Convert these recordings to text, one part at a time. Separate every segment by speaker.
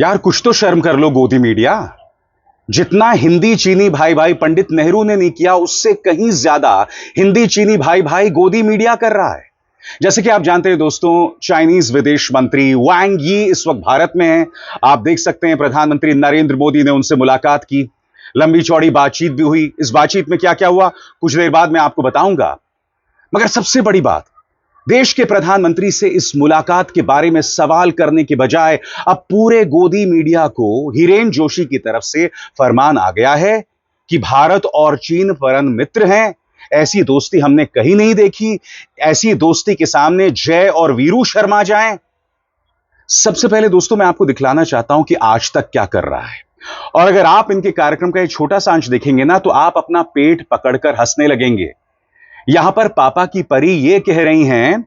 Speaker 1: यार कुछ तो शर्म कर लो गोदी मीडिया। जितना हिंदी चीनी भाई भाई पंडित नेहरू ने नहीं किया, उससे कहीं ज्यादा हिंदी चीनी भाई भाई गोदी मीडिया कर रहा है। जैसे कि आप जानते हैं दोस्तों, चाइनीज विदेश मंत्री वांग यी इस वक्त भारत में हैं। आप देख सकते हैं प्रधानमंत्री नरेंद्र मोदी ने उनसे मुलाकात की, लंबी चौड़ी बातचीत भी हुई। इस बातचीत में क्या क्या हुआ कुछ देर बाद मैं आपको बताऊंगा। मगर सबसे बड़ी बात, देश के प्रधानमंत्री से इस मुलाकात के बारे में सवाल करने के बजाय अब पूरे गोदी मीडिया को हिरेन जोशी की तरफ से फरमान आ गया है कि भारत और चीन परम मित्र हैं, ऐसी दोस्ती हमने कहीं नहीं देखी, ऐसी दोस्ती के सामने जय और वीरू शर्मा जाएं। सबसे पहले दोस्तों मैं आपको दिखलाना चाहता हूं कि आज तक क्या कर रहा है, और अगर आप इनके कार्यक्रम का एक छोटा सा अंश देखेंगे ना तो आप अपना पेट पकड़कर हंसने लगेंगे। यहां पर पापा की परी यह कह रही हैं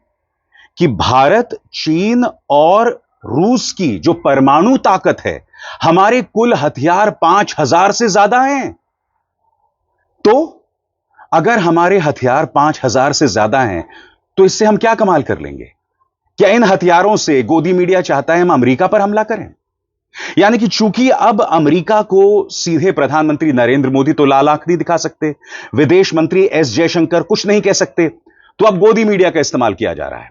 Speaker 1: कि भारत, चीन और रूस की जो परमाणु ताकत है, हमारे कुल हथियार 5000 से ज्यादा हैं। तो अगर हमारे हथियार 5000 से ज्यादा हैं तो इससे हम क्या कमाल कर लेंगे? क्या इन हथियारों से गोदी मीडिया चाहता है हम अमेरिका पर हमला करें? यानी कि चूंकि अब अमेरिका को सीधे प्रधानमंत्री नरेंद्र मोदी तो लाल आंख नहीं दिखा सकते, विदेश मंत्री एस जयशंकर कुछ नहीं कह सकते, तो अब गोदी मीडिया का इस्तेमाल किया जा रहा है।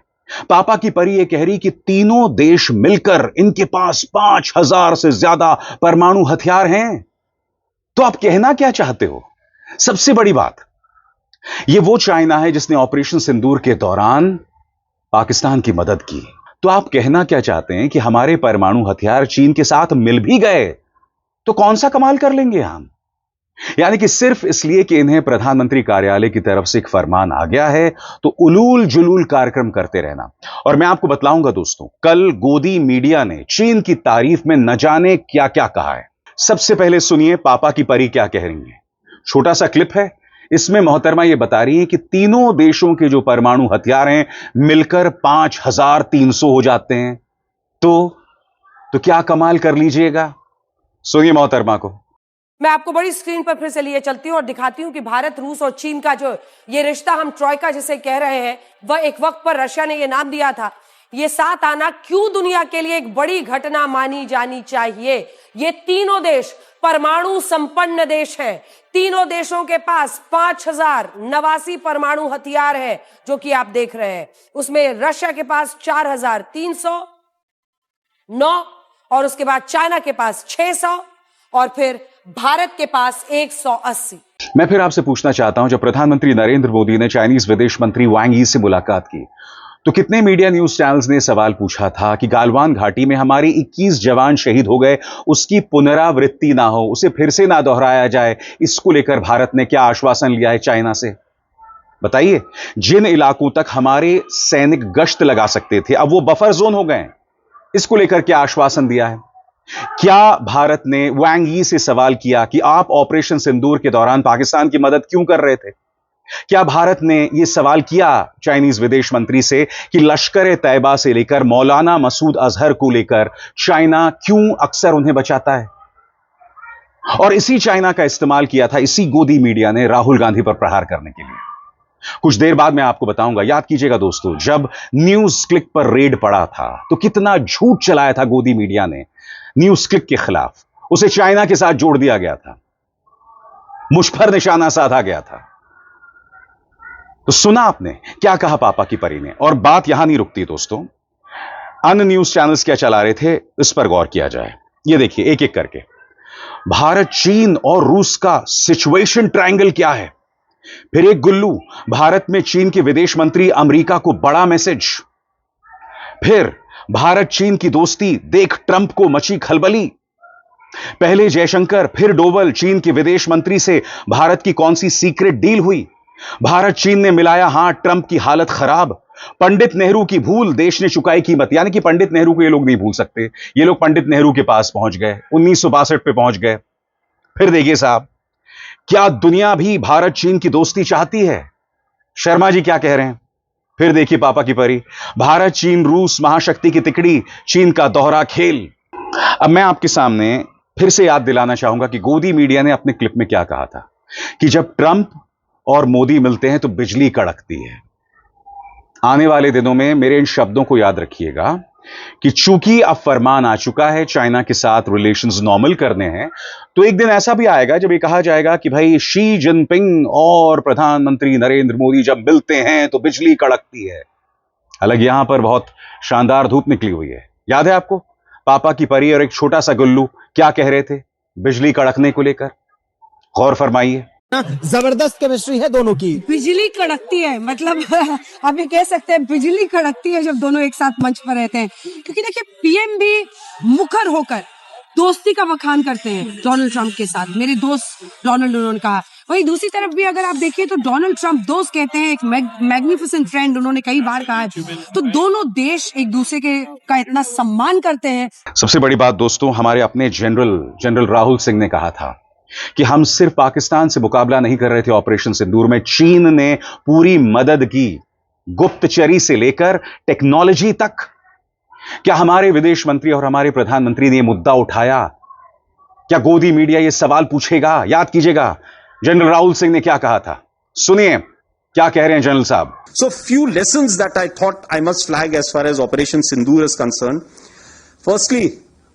Speaker 1: पापा की परी यह कह रही कि तीनों देश मिलकर इनके पास 5000 से ज्यादा परमाणु हथियार हैं। तो आप कहना क्या चाहते हो? सबसे बड़ी बात, यह वो चाइना है जिसने ऑपरेशन सिंदूर के दौरान पाकिस्तान की मदद की। तो आप कहना क्या चाहते हैं कि हमारे परमाणु हथियार चीन के साथ मिल भी गए तो कौन सा कमाल कर लेंगे हम? यानी कि सिर्फ इसलिए कि इन्हें प्रधानमंत्री कार्यालय की तरफ से एक फरमान आ गया है तो उलूल जुलूल कार्यक्रम करते रहना। और मैं आपको बतलाऊंगा दोस्तों, कल गोदी मीडिया ने चीन की तारीफ में न जाने क्या क्या कहा है। सबसे पहले सुनिए पापा की परी क्या कह रही हैं। छोटा सा क्लिप है, इसमें मोहतरमा यह बता रही है कि तीनों देशों के जो परमाणु हथियार हैं मिलकर 5300 हो जाते हैं। तो क्या कमाल कर लीजिएगा। सुनिए मोहतरमा को।
Speaker 2: मैं आपको बड़ी स्क्रीन पर फिर से लिए चलती हूं और दिखाती हूं कि भारत, रूस और चीन का जो ये रिश्ता हम ट्रॉयका जिसे कह रहे हैं, वह एक वक्त पर रशिया ने ये नाम दिया था। ये साथ आना क्यों दुनिया के लिए एक बड़ी घटना मानी जानी चाहिए। ये तीनों देश परमाणु संपन्न देश हैं। तीनों देशों के पास 5089 परमाणु हथियार है जो कि आप देख रहे हैं। उसमें रशिया के पास 4309 और उसके बाद चाइना के पास 600 और फिर भारत के पास 180।
Speaker 1: मैं फिर आपसे पूछना चाहता हूं, जब प्रधानमंत्री नरेंद्र मोदी ने चाइनीज विदेश मंत्री वांग यी से मुलाकात की तो कितने मीडिया न्यूज चैनल्स ने सवाल पूछा था कि गालवान घाटी में हमारे 21 जवान शहीद हो गए, उसकी पुनरावृत्ति ना हो, उसे फिर से ना दोहराया जाए। इसको लेकर भारत ने क्या आश्वासन लिया है चाइना से? बताइए। जिन इलाकों तक हमारे सैनिक गश्त लगा सकते थे अब वो बफर जोन हो गए, इसको लेकर क्या आश्वासन दिया है? क्या भारत ने वांग यी से सवाल किया कि आप ऑपरेशन सिंदूर के दौरान पाकिस्तान की मदद क्यों कर रहे थे? क्या भारत ने यह सवाल किया चाइनीज विदेश मंत्री से कि लश्कर तैयबा से लेकर मौलाना मसूद अजहर को लेकर चाइना क्यों अक्सर उन्हें बचाता है? और इसी चाइना का इस्तेमाल किया था इसी गोदी मीडिया ने राहुल गांधी पर प्रहार करने के लिए। कुछ देर बाद मैं आपको बताऊंगा। याद कीजिएगा दोस्तों, जब न्यूज क्लिक पर रेड पड़ा था तो कितना झूठ चलाया था गोदी मीडिया ने न्यूज क्लिक के खिलाफ। उसे चाइना के साथ जोड़ दिया गया था, मुझ पर निशाना साधा गया था। तो सुना आपने क्या कहा पापा की परी ने। और बात यहां नहीं रुकती दोस्तों, अन्य न्यूज चैनल्स क्या चला रहे थे इस पर गौर किया जाए। ये देखिए एक एक करके, भारत, चीन और रूस का सिचुएशन ट्रायंगल क्या है। फिर एक गुल्लू, भारत में चीन के विदेश मंत्री अमेरिका को बड़ा मैसेज। फिर भारत चीन की दोस्ती देख ट्रंप को मची खलबली। पहले जयशंकर फिर डोवल, चीन के विदेश मंत्री से भारत की कौन सी सीक्रेट डील हुई। भारत चीन ने मिलाया हाथ, ट्रंप की हालत खराब। पंडित नेहरू की भूल, देश ने चुकाई कीमत। यानी कि पंडित नेहरू को ये लोग नहीं भूल सकते, ये लोग पंडित नेहरू के पास पहुंच गए, 1962 पे पहुंच गए। फिर देखिए साहब, क्या दुनिया भी भारत चीन की दोस्ती चाहती है? शर्मा जी क्या कह रहे हैं? फिर देखिए पापा की परी, भारत चीन रूस महाशक्ति की तिकड़ी, चीन का दोहरा खेल। अब मैं आपके सामने फिर से याद दिलाना चाहूंगा कि गोदी मीडिया ने अपने क्लिप में क्या कहा था कि जब ट्रंप और मोदी मिलते हैं तो बिजली कड़कती है। आने वाले दिनों में मेरे इन शब्दों को याद रखिएगा कि चूंकि अब फरमान आ चुका है चाइना के साथ रिलेशंस नॉर्मल करने हैं, तो एक दिन ऐसा भी आएगा जब ये कहा जाएगा कि भाई शी जिनपिंग और प्रधानमंत्री नरेंद्र मोदी जब मिलते हैं तो बिजली कड़कती है। हालांकि यहां पर बहुत शानदार धूप निकली हुई है। याद है आपको पापा की परी और एक छोटा सा गुल्लू क्या कह रहे थे बिजली कड़कने को लेकर? गौर फरमाइए।
Speaker 3: जबरदस्त केमिस्ट्री है दोनों की।
Speaker 2: बिजली कड़कती है, मतलब आप ये कह सकते हैं बिजली कड़कती है जब दोनों एक साथ मंच पर रहते हैं। क्योंकि देखिए पीएम भी मुखर होकर दोस्ती का बखान करते हैं डोनाल्ड ट्रंप के साथ, मेरे दोस्त डोनाल्ड, उन्होंने कहा। वहीं दूसरी तरफ भी अगर आप देखिए तो डोनाल्ड ट्रंप दोस्त कहते हैं, एक मैग्निफिसेंट फ्रेंड उन्होंने कई बार कहा है। तो दोनों देश एक दूसरे के का इतना सम्मान करते हैं।
Speaker 1: सबसे बड़ी बात दोस्तों, हमारे अपने जनरल राहुल सिंह ने कहा था कि हम सिर्फ पाकिस्तान से मुकाबला नहीं कर रहे थे ऑपरेशन सिंदूर में, चीन ने पूरी मदद की, गुप्तचरी से लेकर टेक्नोलॉजी तक। क्या हमारे विदेश मंत्री और हमारे प्रधानमंत्री ने यह मुद्दा उठाया? क्या गोदी मीडिया यह सवाल पूछेगा? याद कीजिएगा जनरल राहुल सिंह ने क्या कहा था, सुनिए क्या कह रहे हैं जनरल साहब।
Speaker 4: So few lessons that I thought I must flag as far as Operation Sindoor is concerned. Firstly,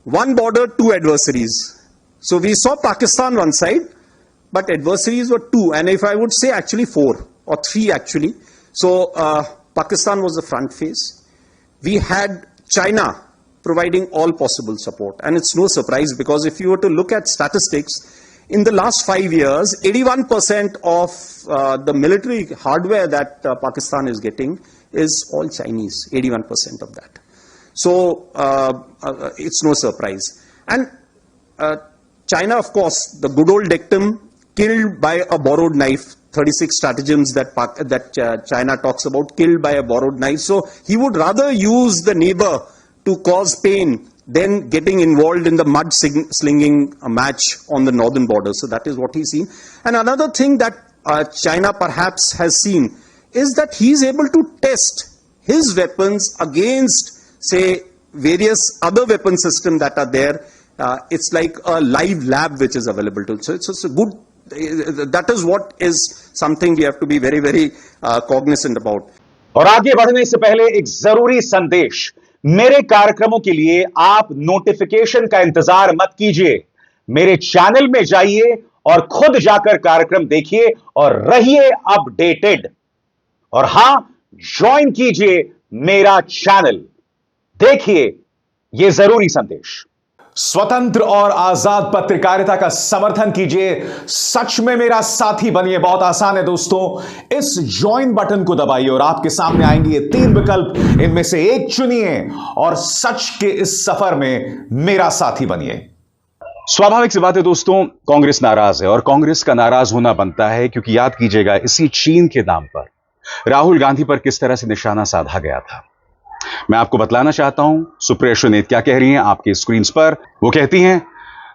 Speaker 4: one border, two adversaries. So we saw Pakistan one side, but adversaries were two, and if I would say actually four or three actually. So Pakistan was the front face. We had China providing all possible support, and it's no surprise because if you were to look at statistics, in the last 5 years, 81% of the military hardware that Pakistan is getting is all Chinese, 81% of that. So it's no surprise. And China, of course, the good old dictum, killed by a borrowed knife, 36 stratagems that China talks about, killed by a borrowed knife. So he would rather use the neighbor to cause pain than getting involved in the mud slinging match on the northern border. So that is what he's seen. And another thing that China perhaps has seen is that he's able to test his weapons against, say, various other weapon systems that are there. It's like a live lab which is available to. So it's a good, that is what is something we have to be very, very cognizant about.
Speaker 1: और आगे बढ़ने से पहले एक जरूरी संदेश, मेरे कार्यक्रमों के लिए आप नोटिफिकेशन का इंतजार मत कीजिए, मेरे चैनल में जाइए और खुद जाकर कार्यक्रम देखिए और रहिए अपडेटेड। और हां, ज्वाइन कीजिए मेरा चैनल, देखिए यह जरूरी संदेश। स्वतंत्र और आजाद पत्रकारिता का समर्थन कीजिए, सच में मेरा साथी बनिए। बहुत आसान है दोस्तों, इस ज्वाइन बटन को दबाइए और आपके सामने आएंगे ये 3 विकल्प, इनमें से एक चुनिए और सच के इस सफर में मेरा साथी बनिए। स्वाभाविक सी बात है दोस्तों, कांग्रेस नाराज है और कांग्रेस का नाराज होना बनता है, क्योंकि याद कीजिएगा इसी चीन के नाम पर राहुल गांधी पर किस तरह से निशाना साधा गया था। मैं आपको बतलाना चाहता हूं सुप्रिया सुनीत क्या कह रही हैं आपकी स्क्रीन पर। वो कहती हैं,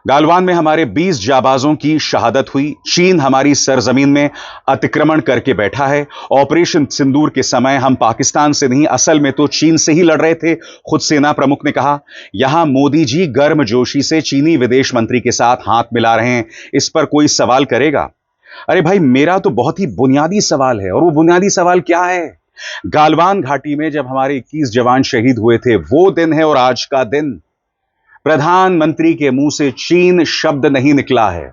Speaker 1: गालवान में हमारे 20 जाबाजों की शहादत हुई, चीन हमारी सरजमीन में अतिक्रमण करके बैठा है। ऑपरेशन सिंदूर के समय हम पाकिस्तान से नहीं, असल में तो चीन से ही लड़ रहे थे, खुद सेना प्रमुख ने कहा। यहां मोदी जी गर्मजोशी से चीनी विदेश मंत्री के साथ हाथ मिला रहे हैं, इस पर कोई सवाल करेगा? अरे भाई, मेरा तो बहुत ही बुनियादी सवाल है, और वो बुनियादी सवाल क्या है? गालवान घाटी में जब हमारे 21 जवान शहीद हुए थे, वो दिन है और आज का दिन। प्रधानमंत्री के मुंह से चीन शब्द नहीं निकला है,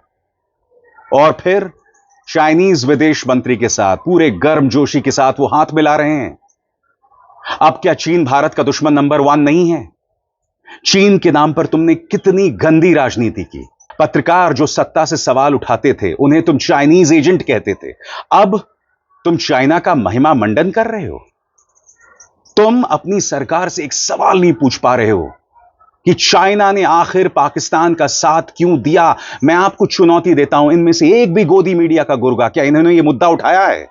Speaker 1: और फिर चाइनीज विदेश मंत्री के साथ पूरे गर्मजोशी के साथ वो हाथ मिला रहे हैं। अब क्या चीन भारत का दुश्मन नंबर 1 नहीं है? चीन के नाम पर तुमने कितनी गंदी राजनीति की। पत्रकार जो सत्ता से सवाल उठाते थे उन्हें तुम चाइनीज एजेंट कहते थे, अब तुम चाइना का महिमा मंडन कर रहे हो। तुम अपनी सरकार से एक सवाल नहीं पूछ पा रहे हो कि चाइना ने आखिर पाकिस्तान का साथ क्यों दिया। मैं आपको चुनौती देता हूं, इनमें से एक भी गोदी मीडिया का गुर्गा क्या इन्होंने यह मुद्दा उठाया है?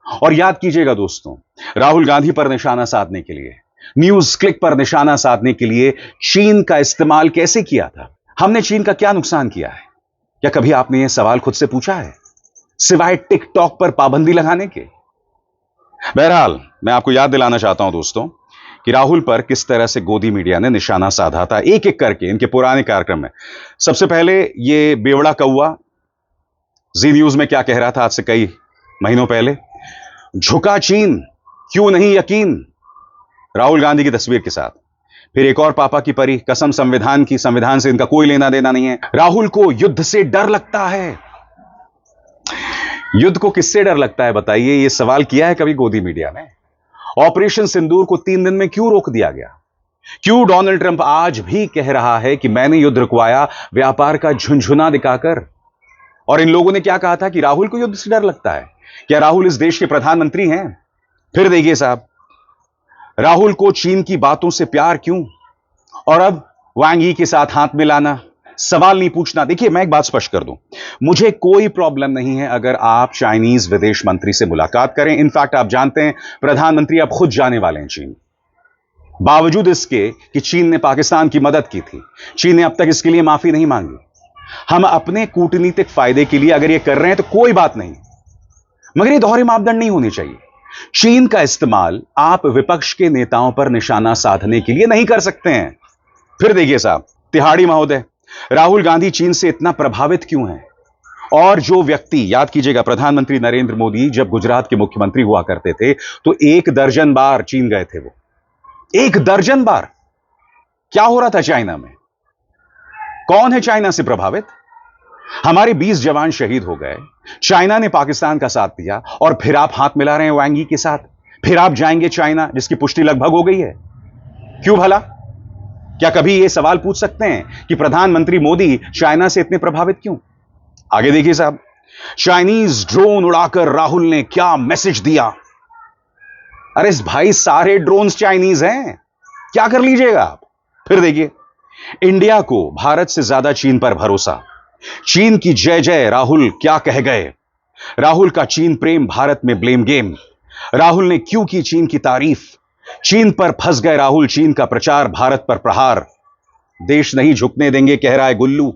Speaker 1: और याद कीजिएगा दोस्तों, राहुल गांधी पर निशाना साधने के लिए, न्यूज क्लिक पर निशाना साधने के लिए चीन का इस्तेमाल कैसे किया था? हमने चीन का क्या नुकसान किया है? क्या कभी आपने यह सवाल खुद से पूछा है, सिवाय टिकटॉक पर पाबंदी लगाने के? बहरहाल, मैं आपको याद दिलाना चाहता हूं दोस्तों कि राहुल पर किस तरह से गोदी मीडिया ने निशाना साधा था, एक एक करके इनके पुराने कार्यक्रम में। सबसे पहले ये बेवड़ा कौआ जी न्यूज में क्या कह रहा था आज से कई महीनों पहले, झुका चीन क्यों नहीं यकीन, राहुल गांधी की तस्वीर के साथ। फिर एक और पापा की परी, कसम संविधान की, संविधान से इनका कोई लेना देना नहीं है। राहुल को युद्ध से डर लगता है। युद्ध को किससे डर लगता है बताइए? यह सवाल किया है कभी गोदी मीडिया ने? ऑपरेशन सिंदूर को 3 दिन में क्यों रोक दिया गया? क्यों डोनाल्ड ट्रंप आज भी कह रहा है कि मैंने युद्ध रुकवाया व्यापार का झुनझुना दिखाकर? और इन लोगों ने क्या कहा था कि राहुल को युद्ध से डर लगता है? क्या राहुल इस देश के प्रधानमंत्री हैं? फिर देखिए साहब, राहुल को चीन की बातों से प्यार क्यों? और अब वांग यी के साथ हाथ मिलाना, सवाल नहीं पूछना। देखिए, मैं एक बात स्पष्ट कर दूं, मुझे कोई प्रॉब्लम नहीं है अगर आप चाइनीज विदेश मंत्री से मुलाकात करें। इनफैक्ट आप जानते हैं प्रधानमंत्री अब खुद जाने वाले हैं चीन, बावजूद इसके कि चीन ने पाकिस्तान की मदद की थी। चीन ने अब तक इसके लिए माफी नहीं मांगी। हम अपने कूटनीतिक फायदे के लिए अगर ये कर रहे हैं तो कोई बात नहीं, मगर ये दोहरे मापदंड नहीं होने चाहिए। चीन का इस्तेमाल आप विपक्ष के नेताओं पर निशाना साधने के लिए नहीं कर सकते हैं। फिर देखिए साहब, तिहाड़ी महोदय, राहुल गांधी चीन से इतना प्रभावित क्यों हैं? और जो व्यक्ति, याद कीजिएगा, प्रधानमंत्री नरेंद्र मोदी जब गुजरात के मुख्यमंत्री हुआ करते थे तो 1 दर्जन बार चीन गए थे। वो 1 दर्जन बार। क्या हो रहा था चाइना में? कौन है चाइना से प्रभावित? हमारे 20 जवान शहीद हो गए, चाइना ने पाकिस्तान का साथ दिया, और फिर आप हाथ मिला रहे हैं वांग यी के साथ। फिर आप जाएंगे चाइना, जिसकी पुष्टि लगभग हो गई है। क्यों भला? क्या कभी यह सवाल पूछ सकते हैं कि प्रधानमंत्री मोदी चाइना से इतने प्रभावित क्यों? आगे देखिए साहब, चाइनीज ड्रोन उड़ाकर राहुल ने क्या मैसेज दिया? अरे भाई, सारे ड्रोन्स चाइनीज हैं, क्या कर लीजिएगा आप? फिर देखिए, इंडिया को भारत से ज्यादा चीन पर भरोसा, चीन की जय जय, राहुल क्या कह गए? राहुल का चीन प्रेम, भारत में ब्लेम गेम। राहुल ने क्यों की चीन की तारीफ? चीन पर फंस गए राहुल, चीन का प्रचार, भारत पर प्रहार। देश नहीं झुकने देंगे कह रहा है गुल्लू।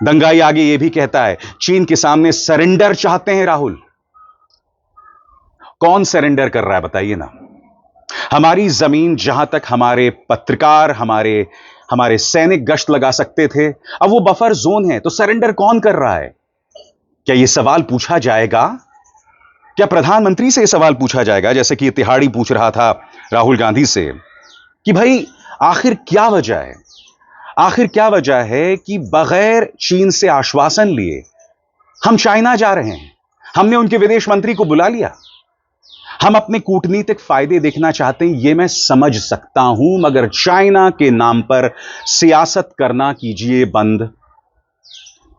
Speaker 1: दंगाई आगे यह भी कहता है चीन के सामने सरेंडर चाहते हैं राहुल। कौन सरेंडर कर रहा है बताइए ना? हमारी जमीन जहां तक हमारे पत्रकार, हमारे सैनिक गश्त लगा सकते थे, अब वो बफर जोन है, तो सरेंडर कौन कर रहा है? क्या यह सवाल पूछा जाएगा? क्या प्रधानमंत्री से यह सवाल पूछा जाएगा, जैसे कि तिहाड़ी पूछ रहा था राहुल गांधी से, कि भाई आखिर क्या वजह है? आखिर क्या वजह है कि बगैर चीन से आश्वासन लिए हम चाइना जा रहे हैं? हमने उनके विदेश मंत्री को बुला लिया। हम अपने कूटनीतिक फायदे देखना चाहते हैं, यह मैं समझ सकता हूं, मगर चाइना के नाम पर सियासत करना कीजिए बंद।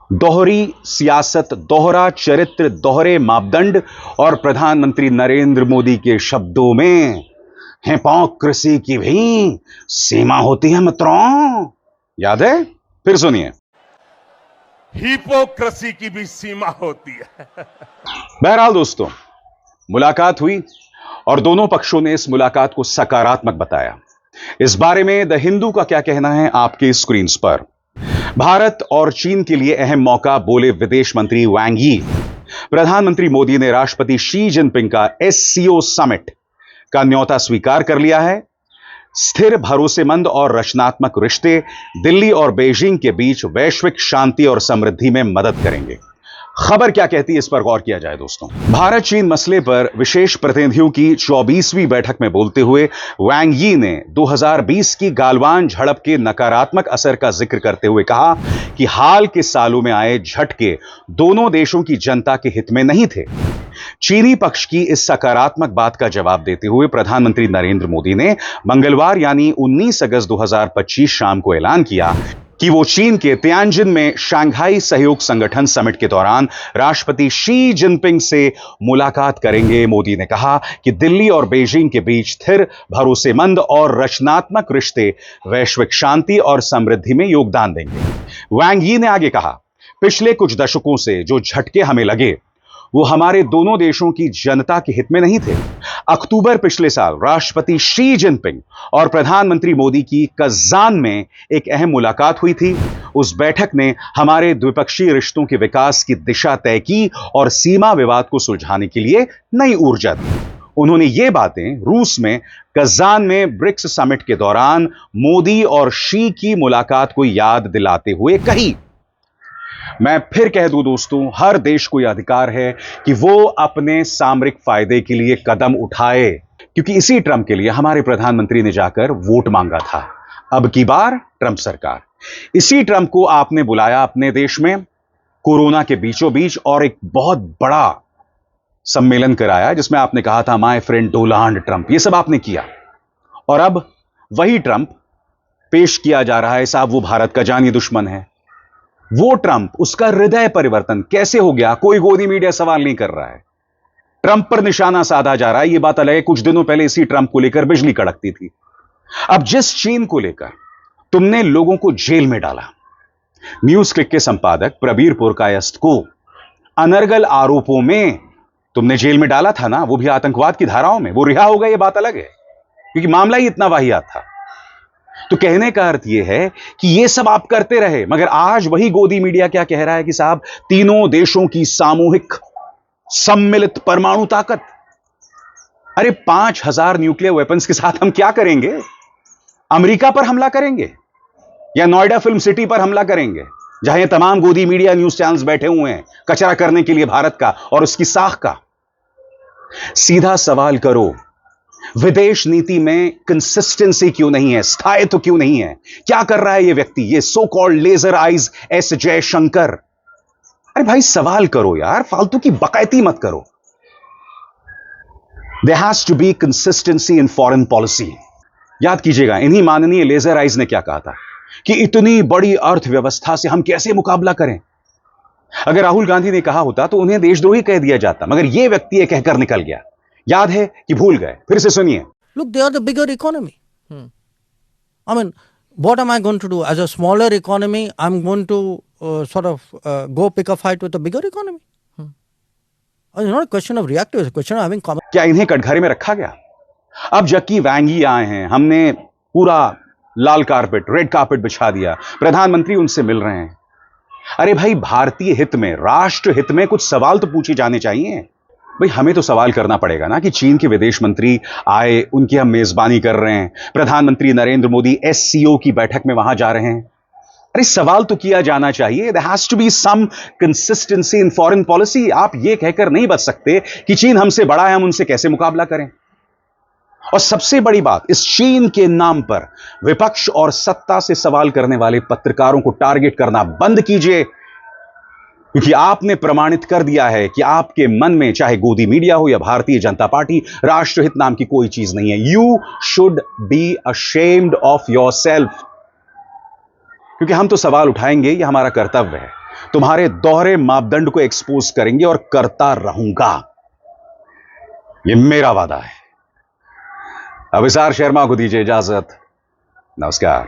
Speaker 1: दोहरी सियासत, दोहरा चरित्र, दोहरे मापदंड, और प्रधानमंत्री नरेंद्र मोदी के शब्दों में हिपोक्रेसी की भी सीमा होती है मित्रों। याद है? फिर सुनिए।
Speaker 5: हिपोक्रेसी की भी सीमा होती है।
Speaker 1: बहरहाल दोस्तों, मुलाकात हुई और दोनों पक्षों ने इस मुलाकात को सकारात्मक बताया। इस बारे में द हिंदू का क्या कहना है आपके स्क्रीन पर। भारत और चीन के लिए अहम मौका, बोले विदेश मंत्री वांग यी। प्रधानमंत्री मोदी ने राष्ट्रपति शी जिनपिंग का SCO समिट का न्योता स्वीकार कर लिया है। स्थिर, भरोसेमंद और रचनात्मक रिश्ते दिल्ली और बीजिंग के बीच वैश्विक शांति और समृद्धि में मदद करेंगे। खबर क्या कहती है, इस पर गौर किया जाए दोस्तों। भारत चीन मसले पर विशेष प्रतिनिधियों की 24वीं बैठक में बोलते हुए वांग यी ने 2020 की गालवान झड़प के नकारात्मक असर का जिक्र करते हुए कहा कि हाल के सालों में आए झटके दोनों देशों की जनता के हित में नहीं थे। चीनी पक्ष की इस सकारात्मक बात का जवाब देते हुए प्रधानमंत्री नरेंद्र मोदी ने मंगलवार यानी 19 अगस्त 2025 शाम को ऐलान किया कि वो चीन के तियानजिन में शंघाई सहयोग संगठन समिट के दौरान राष्ट्रपति शी जिनपिंग से मुलाकात करेंगे। मोदी ने कहा कि दिल्ली और बीजिंग के बीच स्थिर, भरोसेमंद और रचनात्मक रिश्ते वैश्विक शांति और समृद्धि में योगदान देंगे। वांग यी ने आगे कहा, पिछले कुछ दशकों से जो झटके हमें लगे वो हमारे दोनों देशों की जनता के हित में नहीं थे। अक्टूबर पिछले साल राष्ट्रपति शी जिनपिंग और प्रधानमंत्री मोदी की कज़ान में एक अहम मुलाकात हुई थी। उस बैठक ने हमारे द्विपक्षीय रिश्तों के विकास की दिशा तय की और सीमा विवाद को सुलझाने के लिए नई ऊर्जा दी। उन्होंने ये बातें रूस में कज़ान में ब्रिक्स समिट के दौरान मोदी और शी की मुलाकात को याद दिलाते हुए कही। मैं फिर कह दूं दोस्तों, हर देश को यह अधिकार है कि वो अपने सामरिक फायदे के लिए कदम उठाए, क्योंकि इसी ट्रंप के लिए हमारे प्रधानमंत्री ने जाकर वोट मांगा था। अब की बार ट्रंप सरकार, इसी ट्रंप को आपने बुलाया अपने देश में कोरोना के बीचों बीच और एक बहुत बड़ा सम्मेलन कराया जिसमें आपने कहा था माय फ्रेंड डोनाल्ड ट्रंप। यह सब आपने किया और अब वही ट्रंप पेश किया जा रहा है, साहब वो भारत का जानी दुश्मन है। वो ट्रंप, उसका हृदय परिवर्तन कैसे हो गया, कोई गोदी मीडिया सवाल नहीं कर रहा है। ट्रंप पर निशाना साधा जा रहा है। यह बात अलग है, कुछ दिनों पहले इसी ट्रंप को लेकर बिजली कड़कती थी। अब जिस चीन को लेकर तुमने लोगों को जेल में डाला, न्यूज क्लिक के संपादक प्रबीर पुरकायस्थ को अनर्गल आरोपों में तुमने जेल में डाला था ना, वो भी आतंकवाद की धाराओं में। वो रिहा हो गया, यह बात अलग है, क्योंकि मामला ही इतना वाहियात था। तो कहने का अर्थ यह है कि यह सब आप करते रहे, मगर आज वही गोदी मीडिया क्या कह रहा है कि साहब तीनों देशों की सामूहिक सम्मिलित परमाणु ताकत। अरे 5000 न्यूक्लियर वेपन्स के साथ हम क्या करेंगे? अमेरिका पर हमला करेंगे या नोएडा फिल्म सिटी पर हमला करेंगे, जहां ये तमाम गोदी मीडिया न्यूज चैनल्स बैठे हुए हैं कचरा करने के लिए भारत का और उसकी साख का। सीधा सवाल करो, विदेश नीति में कंसिस्टेंसी क्यों नहीं है, स्थायित्व क्यों नहीं है? क्या कर रहा है ये व्यक्ति, ये so called laser eyes S Jaishankar? अरे भाई सवाल करो यार, फालतू की बकैती मत करो। There has to be consistency in foreign policy. याद कीजिएगा, इन्हीं माननीय लेजर आइज ने क्या कहा था कि इतनी बड़ी अर्थव्यवस्था से हम कैसे मुकाबला करें। अगर राहुल गांधी ने कहा होता तो उन्हें देशद्रोही कह दिया जाता, मगर यह व्यक्ति यह कहकर निकल गया। याद है कि भूल गए? फिर से सुनिए।
Speaker 6: Look, they are the bigger economy. I mean, what am I going to do? As a smaller economy, I'm going to go pick a fight with a bigger economy. It's not a question of reactive, it's a question of having common.
Speaker 1: क्या इन्हें कटघरे में रखा गया? अब jockey वैंगी आए हैं, हमने पूरा लाल कारपेट, रेड कारपेट बिछा दिया, प्रधानमंत्री उनसे मिल रहे हैं। अरे भाई, भारतीय हित में, राष्ट्र हित में कुछ सवाल तो पूछे जाने चाहिए। भाई हमें तो सवाल करना पड़ेगा ना कि चीन के विदेश मंत्री आए, उनकी हम मेजबानी कर रहे हैं, प्रधानमंत्री नरेंद्र मोदी एससीओ की बैठक में वहां जा रहे हैं। अरे सवाल तो किया जाना चाहिए। There has to be some consistency in foreign policy. आप ये कहकर नहीं बच सकते कि चीन हमसे बड़ा है, हम उनसे कैसे मुकाबला करें। और सबसे बड़ी बात, इस चीन के नाम पर विपक्ष और सत्ता से सवाल करने वाले पत्रकारों को टारगेट करना बंद कीजिए, क्योंकि आपने प्रमाणित कर दिया है कि आपके मन में चाहे गोदी मीडिया हो या भारतीय जनता पार्टी, राष्ट्रहित नाम की कोई चीज नहीं है। You should be ashamed of yourself. क्योंकि हम तो सवाल उठाएंगे, ये हमारा कर्तव्य है। तुम्हारे दोहरे मापदंड को एक्सपोज करेंगे और करता रहूंगा, ये मेरा वादा है। अभिसार शर्मा को दीजिए इजाजत। नमस्कार।